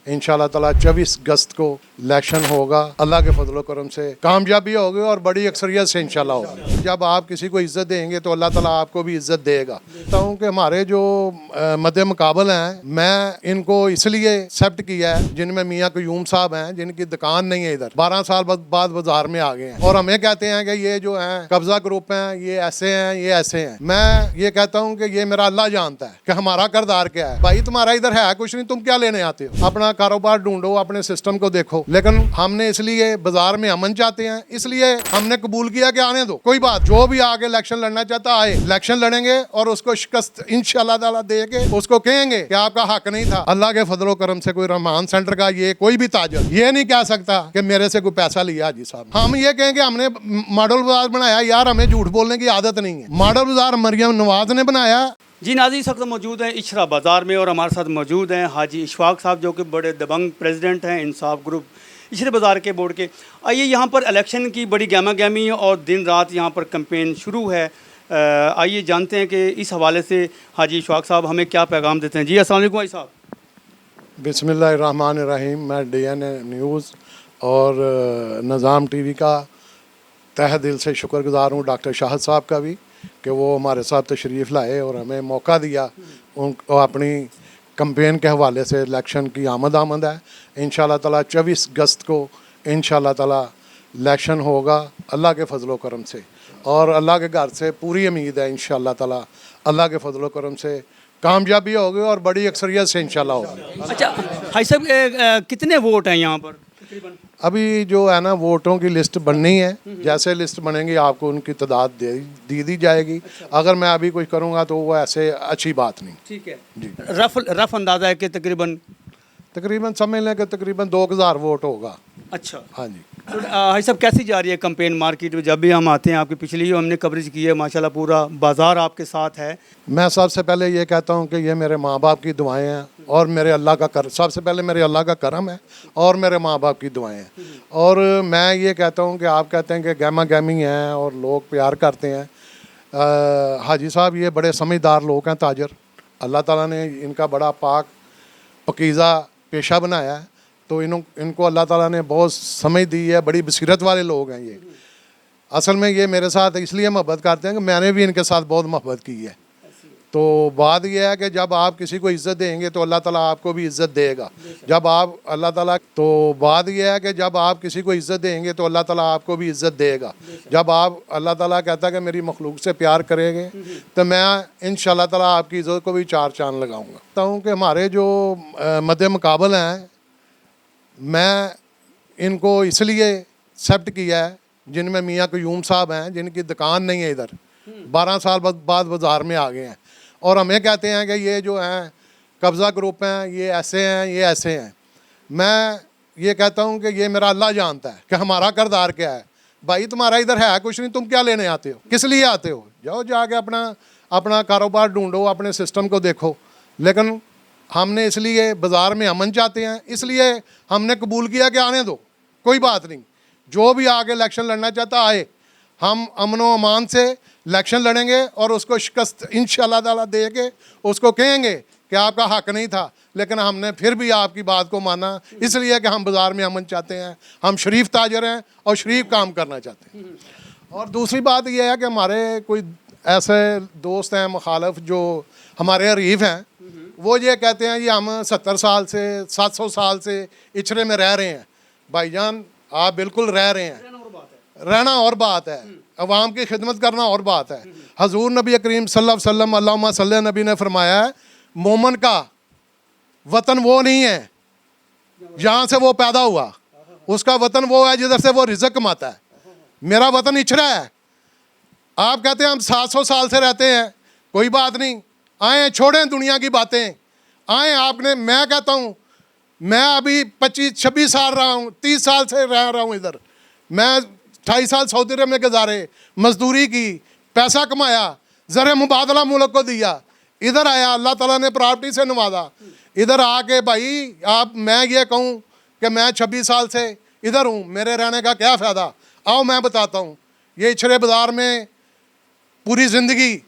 इंशाल्लाह ताला 24 अगस्त को इलेक्शन होगा। अल्लाह के फजल करम से कामयाबी होगी और बड़ी अक्सरियत से इंशाल्लाह होगी। जब आप किसी को इज्जत देंगे तो अल्लाह ताला आपको भी इज्जत देगा। कहता हूँ कि हमारे जो मद्दे मुकाबल हैं, मैं इनको इसलिए एक्सेप्ट किया है, जिनमें मियाँ कयूम साहब हैं, जिनकी दुकान नहीं है इधर, 12 साल बाद बाजार में आ गए हैं और हमें कहते हैं कि ये जो है कब्जा ग्रुप हैं, ये ऐसे हैं, ये ऐसे हैं। मैं ये कहता हूँ कि ये मेरा अल्लाह जानता है कि हमारा किरदार क्या है। भाई तुम्हारा इधर है कुछ नहीं, तुम क्या लेने आते हो? अपना कारोबार ढूंढो, अपने सिस्टम को देखो। लेकिन हमने इसलिए बाजार में अमन चाहते हैं, इसलिए हमने कबूल किया कि आने दो, कोई बात, जो भी आगे इलेक्शन लड़ना चाहता आए, इलेक्शन लड़ेंगे और उसको शिकस्त इंशाल्लाह ताला दे के उसको कहेंगे कि आपका हक नहीं था। अल्लाह के फजलो करम से कोई रहमान सेंटर का ये कोई भी ताजर ये नहीं कह सकता कि मेरे से कोई पैसा लिया हाजी साहब। हम ये कहेंगे हमने मॉडल बाजार बनाया, यार हमें झूठ बोलने की आदत नहीं है। मॉडल बाजार मरियम नवाज ने बनाया। जी नाज़रीन, इस वक्त मौजूद हैं इशरा बाज़ार में और हमारे साथ मौजूद हैं हाजी इशफाक साहब, जो कि बड़े दबंग प्रेसिडेंट हैं इंसाफ ग्रुप इशरा बाज़ार के बोर्ड के। आइए, यहाँ पर इलेक्शन की बड़ी गहमा गहमी है और दिन रात यहाँ पर कैंपेन शुरू है। आइए जानते हैं कि इस हवाले से हाजी इशफाक साहब हमें क्या पैगाम देते हैं। जी अस्सलाम वालेकुम हाजी साहब। बिस्मिल्लाहिर्रहमानिर्रहीम। मैं DN न्यूज़ और निज़ाम TV का तहे दिल से शुक्रगुजार हूँ, डॉक्टर शाहद साहब का भी, कि वो हमारे साथ तशरीफ़ लाए और हमें मौका दिया। उनको अपनी कैंपेन के हवाले से इलेक्शन की आमद है। इंशाल्लाह ताला 24 अगस्त को इंशाल्लाह ताला इलेक्शन होगा अल्लाह के फजलो करम से, और अल्लाह के घर से पूरी उम्मीद है इंशाल्लाह ताला अल्लाह के फजलो करम से कामयाबी होगी और बड़ी अक्सरियत से इंशाल्लाह होगी। अच्छा हाजी साहब, कितने वोट हैं यहाँ पर तकरीबन? अभी जो है ना, वोटों की लिस्ट बननी है, जैसे लिस्ट बनेंगी आपको उनकी तादाद दी जाएगी। अगर मैं अभी कुछ करूँगा तो वो ऐसे अच्छी बात नहीं। ठीक है जी। रफ अंदाज़ा है कि तकरीबन समझ लें कि तकरीबन 2000 वोट होगा। अच्छा हाँ जी। तो हाजी साहब, कैसी जा रही है कैंपेन मार्केट में? जब भी हम आते हैं, आपकी पिछली हमने कवरेज की है, माशाल्लाह पूरा बाज़ार आपके साथ है। मैं सबसे पहले ये कहता हूँ कि ये मेरे माँ बाप की दुआएं हैं और मेरे अल्लाह का सबसे पहले मेरे अल्लाह का करम है और मेरे माँ बाप की दुआएं हैं। और मैं ये कहता हूँ कि आप कहते हैं कि गहमा गहमी है और लोग प्यार करते हैं। हाजी साहब ये बड़े समझदार लोग हैं, ताजर। अल्लाह ताला ने इनका बड़ा पाक पकीज़ा पेशा बनाया है, तो इनको अल्लाह ताला ने बहुत समझ दी है। बड़ी बसीरत वाले लोग हैं ये। असल में ये मेरे साथ इसलिए मोहब्बत करते हैं कि मैंने भी इनके साथ बहुत मोहब्बत की है। तो बात यह है कि जब आप किसी को इज़्ज़त देंगे तो अल्लाह ताला आपको भी इज़्ज़त देगा। जब आप अल्लाह ताला तो बात यह है कि जब आप किसी को इज़्ज़त देंगे तो अल्लाह ताला आपको भी इज़्ज़त देगा। जब आप अल्लाह ताला कहता है कि मेरी मखलूक से प्यार करेंगे तो मैं इंशाल्लाह ताला आपकी इज़्ज़त को भी चार चांद लगाऊंगा। कहता हूँ कि हमारे जो मद्दे मुकाबल हैं, मैं इनको इसलिए एक्सेप्ट किया है, जिनमें मियाँ कयूम साहब हैं, जिनकी दुकान नहीं है इधर, 12 साल बाद बाजार में आ गए हैं और हमें कहते हैं कि ये जो हैं कब्जा ग्रुप हैं, ये ऐसे हैं, ये ऐसे हैं। मैं ये कहता हूँ कि ये मेरा अल्लाह जानता है कि हमारा किरदार क्या है। भाई तुम्हारा इधर है कुछ नहीं, तुम क्या लेने आते हो, किस लिए आते हो? जाओ जाके अपना कारोबार ढूंढो, अपने सिस्टम को देखो। लेकिन हमने इसलिए बाज़ार में अमन चाहते हैं, इसलिए हमने कबूल किया कि आने दो, कोई बात नहीं, जो भी आगे इलेक्शन लड़ना चाहता आए। हम अमन व अमान से इलेक्शन लड़ेंगे और उसको शिकस्त इंशाल्लाह ताला दे के उसको कहेंगे कि आपका हक नहीं था। लेकिन हमने फिर भी आपकी बात को माना, इसलिए कि हम बाज़ार में अमन चाहते हैं, हम शरीफ ताजर हैं और शरीफ काम करना चाहते हैं। और दूसरी बात यह है कि हमारे कोई ऐसे दोस्त हैं मुखालफ जो हमारे हरीफ हैं, वो ये कहते हैं ये हम 70 साल से 700 साल से इचरे में रह रहे हैं। भाईजान आप बिल्कुल रह रहे हैं, रहना और बात है, अवाम की खिदमत करना और बात है। हजूर नबी करीम सल्लल्लाहु अलैहि वसल्लम अल्लाहुम्मा सल्ली नबी ने फरमाया है, मोमन का वतन वो नहीं है जहाँ से वो पैदा हुआ, उसका वतन वो है जिधर से वो रिज़्क़ कमाता है। मेरा वतन इचरा है। आप कहते हैं हम 700 साल से रहते हैं, कोई बात नहीं, आए छोड़ें दुनिया की बातें, आए आपने। मैं कहता हूँ मैं अभी 25-26 साल रहा हूँ, 30 साल से रह रहा हूँ इधर। मैं 28 साल सऊदी अरब में गुजारे, मजदूरी की, पैसा कमाया, ज़र मुबादला मुल्क को दिया, इधर आया, अल्लाह ताला ने प्रॉपर्टी से नवाजा। इधर आके भाई आप मैं ये कहूँ कि मैं 26 साल से इधर हूँ, मेरे रहने का क्या फ़ायदा? आओ मैं बताता हूँ। ये इचरे बाज़ार में पूरी ज़िंदगी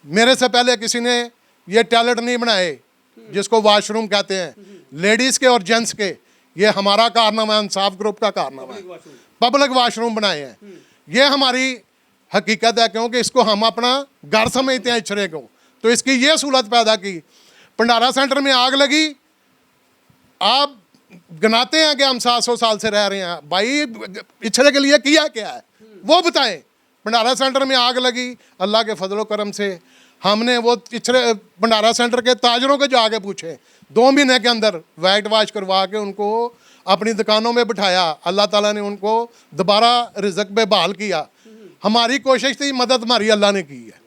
मेरे से पहले किसी ने ये टॉयलेट नहीं बनाए, जिसको वाशरूम कहते हैं, लेडीज़ के और जेंट्स के, ये हमारा कारनामा है, इंसाफ ग्रुप का कारनामा है। पब्लिक वाशरूम बनाए हैं, ये हमारी हकीकत है, क्योंकि इसको हम अपना घर समझते हैं इचरे को। तो इसकी ये सहूलत पैदा की। भंडारा सेंटर में आग लगी, आप गिनाते हैं कि हम 700 साल से रह रहे हैं, भाई इचरे के लिए किया क्या है वो बताएं। भंडारा सेंटर में आग लगी, अल्लाह के फजलो करम से हमने वो इचरे भंडारा सेंटर के ताजरों को जाके पूछे, 2 महीने के अंदर वाइट वाश करवा के उनको अपनी दुकानों में बिठाया। अल्लाह ताला ने उनको दोबारा रिज़्क़ पे बहाल किया। हमारी कोशिश थी, मदद हमारी अल्लाह ने की है।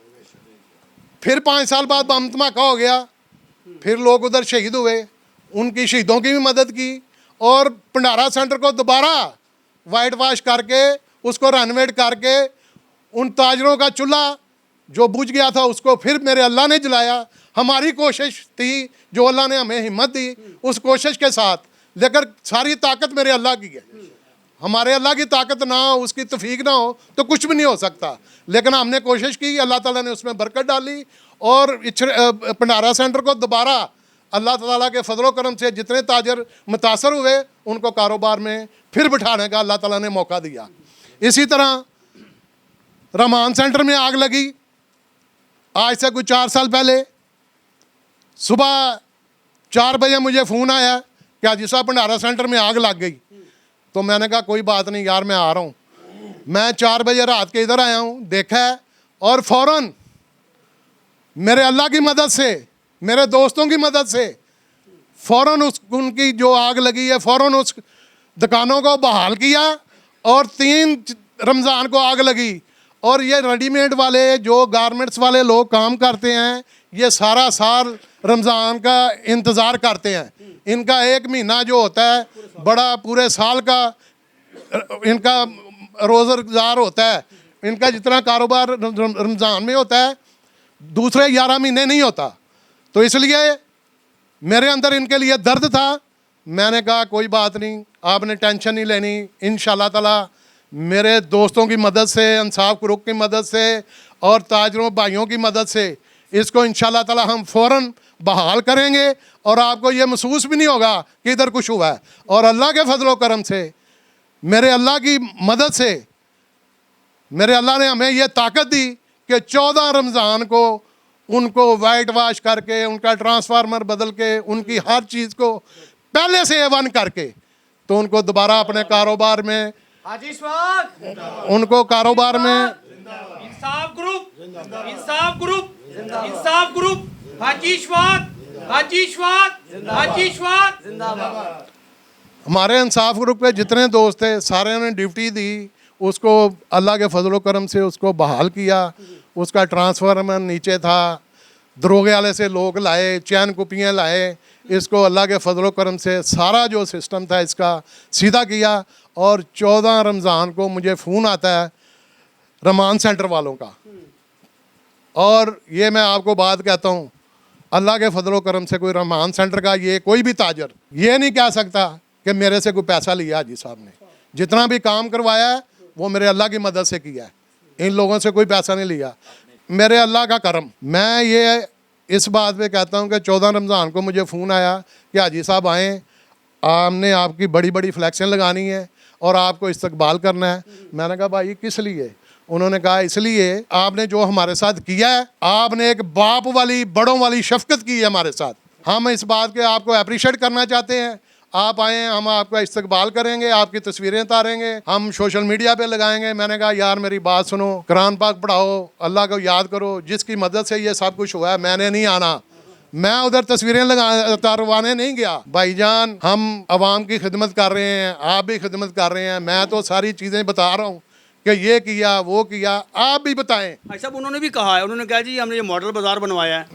फिर 5 साल बाद बम धमाका हो गया, फिर लोग उधर शहीद हुए, उनकी शहीदों की भी मदद की और भंडारा सेंटर को दोबारा वाइट वाश करके उसको रेनोवेट करके उन ताजरों का चूल्हा जो बुझ गया था उसको फिर मेरे अल्लाह ने जलाया। हमारी कोशिश थी, जो अल्लाह ने हमें हिम्मत दी उस कोशिश के साथ, लेकिन सारी ताकत मेरे अल्लाह की है। हमारे अल्लाह की ताकत ना हो, उसकी तौफीक ना हो तो कुछ भी नहीं हो सकता। लेकिन हमने कोशिश की, अल्लाह ताला ने उसमें बरकत डाली और भंडारा सेंटर को दोबारा अल्लाह ताला के फजलो करम से जितने ताजर मुतासर हुए उनको कारोबार में फिर बिठाने का अल्लाह ताला ने मौका दिया। इसी तरह रहमान सेंटर में आग लगी, आज से कुछ 4 साल पहले सुबह 4 बजे मुझे फ़ोन आया कि हाजी साहब भंडारा सेंटर में आग लग गई। तो मैंने कहा कोई बात नहीं यार, मैं आ रहा हूँ। मैं 4 बजे रात के इधर आया हूँ, देखा है और फ़ौरन मेरे अल्लाह की मदद से, मेरे दोस्तों की मदद से फ़ौरन उनकी जो आग लगी है फ़ौरन उस दुकानों को बहाल किया और 3 रमज़ान को आग लगी। और ये रेडीमेड वाले जो गारमेंट्स वाले लोग काम करते हैं, ये सारा साल रमज़ान का इंतज़ार करते हैं। इनका 1 महीना जो होता है बड़ा पूरे साल का इनका रोज़गार होता है। इनका जितना कारोबार रमज़ान में होता है दूसरे 11 महीने नहीं होता। तो इसलिए मेरे अंदर इनके लिए दर्द था। मैंने कहा कोई बात नहीं, आपने टेंशन नहीं लेनी, इंशाल्लाह ताला मेरे दोस्तों की मदद से, इंसाफ ग्रुप की मदद से और ताजरों भाइयों की मदद से इसको इंशाल्लाह ताला हम फ़ौरन बहाल करेंगे और आपको ये महसूस भी नहीं होगा कि इधर कुछ हुआ है। और अल्लाह के फजलो करम से, मेरे अल्लाह की मदद से, मेरे अल्लाह ने हमें ये ताकत दी कि 14 रमज़ान को उनको वाइट वाश करके, उनका ट्रांसफार्मर बदल के, उनकी हर चीज़ को पहले से A1 करके तो उनको दोबारा अपने कारोबार में, हाजी इशफाक उनको कारोबार में इंसाफ ग्रुप, इंसाफ ग्रुप, इंसाफ ग्रुप, हाजी इशफाक, हाजी इशफाक, हाजी इशफाक जिंदाबाद। हमारे इंसाफ ग्रुप के जितने दोस्त थे सारे ने ड्यूटी दी, उसको अल्लाह के फजलो करम से उसको बहाल किया। उसका ट्रांसफार्मर नीचे था, दरोगे वाले से लोग लाए, चैन कुपियाँ लाए, इसको अल्लाह के फजलो करम से सारा जो सिस्टम था इसका सीधा किया। और 14 रमज़ान को मुझे फ़ोन आता है रहमान सेंटर वालों का, और ये मैं आपको बात कहता हूँ, अल्लाह के फजलो करम से कोई रहमान सेंटर का ये कोई भी ताजर ये नहीं कह सकता कि मेरे से कोई पैसा लिया हाजी साहब ने। जितना भी काम करवाया है वो मेरे अल्लाह की मदद से किया है, इन लोगों से कोई पैसा नहीं लिया, मेरे अल्लाह का करम। मैं ये इस बात पे कहता हूँ कि 14 रमज़ान को मुझे फ़ोन आया कि हाजी साहब आएँ, हमने आपकी बड़ी बड़ी फ्लैक्सें लगानी है और आपको इस्तकबाल करना है। मैंने कहा भाई किस लिए? उन्होंने कहा इसलिए आपने जो हमारे साथ किया है, आपने एक बाप वाली बड़ों वाली शफकत की है हमारे साथ। हम इस बात के आपको अप्रिशिएट करना चाहते हैं, आप आएँ, हम आपका इस्तकबाल करेंगे, आपकी तस्वीरें उतारेंगे, हम सोशल मीडिया पे लगाएंगे। मैंने कहा यार मेरी बात सुनो, कुरान पाक पढ़ाओ, अल्लाह को याद करो, जिसकी मदद से ये सब कुछ हुआ है। मैंने नहीं आना, मैं उधर तस्वीरें उतारवाने नहीं गया। भाईजान हम आवाम की खिदमत कर रहे हैं, आप भी खिदमत कर रहे हैं, मैं तो सारी चीज़ें बता रहा हूँ कि ये किया वो किया, आप भी बताएं। भाई साहब उन्होंने भी कहा है, उन्होंने कहा जी हमने ये मॉडल बाजार बनवाया है।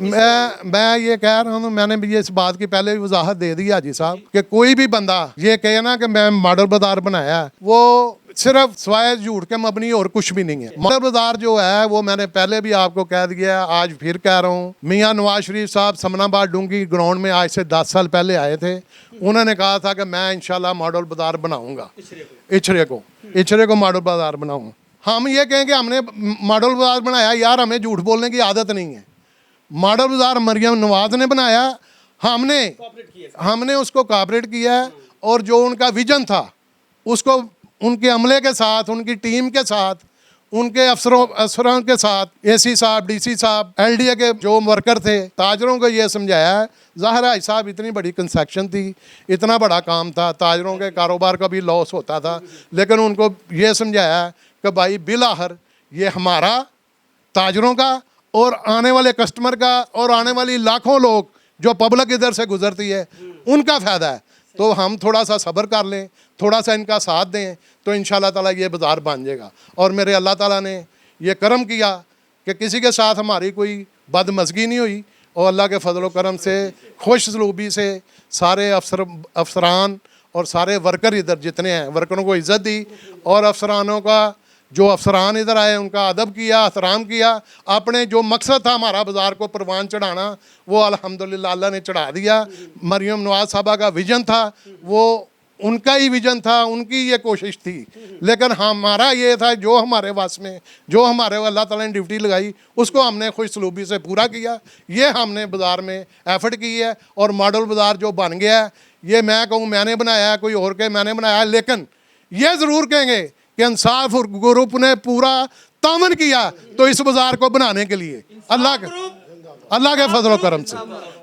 मैं ये कह रहा हूँ, मैंने भी ये इस बात की पहले भी वजाहत दे दी हाजी साहब कि कोई भी बंदा ये कहे ना कि मैं मॉडल बाजार बनाया, वो सिर्फ स्वाय झूठ के मबनी और कुछ भी नहीं है। मॉडल बाजार जो है वो मैंने पहले भी आपको कह दिया है, आज फिर कह रहा हूँ। मियाँ नवाज शरीफ साहब समनाबाद डूंगी ग्राउंड में आज से 10 साल पहले आए थे, उन्होंने कहा था कि मैं इंशाल्लाह मॉडल बाजार बनाऊंगा, इचरे को मॉडल बाजार बनाऊंगा। हम ये कहें कि हमने मॉडल बाजार बनाया, यार हमें झूठ बोलने की आदत नहीं है। मॉडल बाजार मरियम नवाज ने बनाया, हमने उसको कॉपरेट किया है और जो उनका विजन था उसको उनके अमले के साथ, उनकी टीम के साथ, उनके अफसरों के साथ, एसी साहब, डीसी साहब, एलडीए के जो वर्कर थे, ताजरों को ये समझाया है। ज़ाहिर है साहब इतनी बड़ी कंस्ट्रक्शन थी, इतना बड़ा काम था, ताजरों के कारोबार का भी लॉस होता था, लेकिन उनको ये समझाया कि भाई बिल आखिर ये हमारा, ताजरों का और आने वाले कस्टमर का और आने वाली लाखों लोग जो पब्लिक इधर से गुजरती है उनका फ़ायदा है। तो हम थोड़ा सा सब्र कर लें, थोड़ा सा इनका साथ दें तो इंशाल्लाह ताला ये बाज़ार बन जाएगा। और मेरे अल्लाह ताला ने ये करम किया कि किसी के साथ हमारी कोई बदमज़गी नहीं हुई और अल्लाह के फजल व करम से, खुश सलूबी से सारे अफसरान और सारे वर्कर इधर जितने हैं, वर्करों को इज़्ज़त दी और अफसरानों का जो अफसरान इधर आए उनका अदब किया, एहतराम किया। अपने जो मकसद था हमारा बाज़ार को परवान चढ़ाना वो अल्हम्दुलिल्लाह अल्लाह ने चढ़ा दिया। मरियम नवाज़ साहबा का विजन था, वो उनका ही विजन था, उनकी ये कोशिश थी, लेकिन हमारा ये था जो हमारे वास में, जो हमारे अल्लाह ताला ने ड्यूटी लगाई उसको हमने खुश सलूबी से पूरा किया। ये हमने बाज़ार में एफर्ट की है और मॉडल बाज़ार जो बन गया है ये मैं कहूँ मैंने बनाया है, कोई और के मैंने बनाया है, लेकिन ये ज़रूर कहेंगे कि इंसाफ ग्रुप ने पूरा तामन किया तो इस बाज़ार को बनाने के लिए। अल्लाह के फजल व करम से।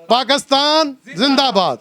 पाकिस्तान जिंदाबाद।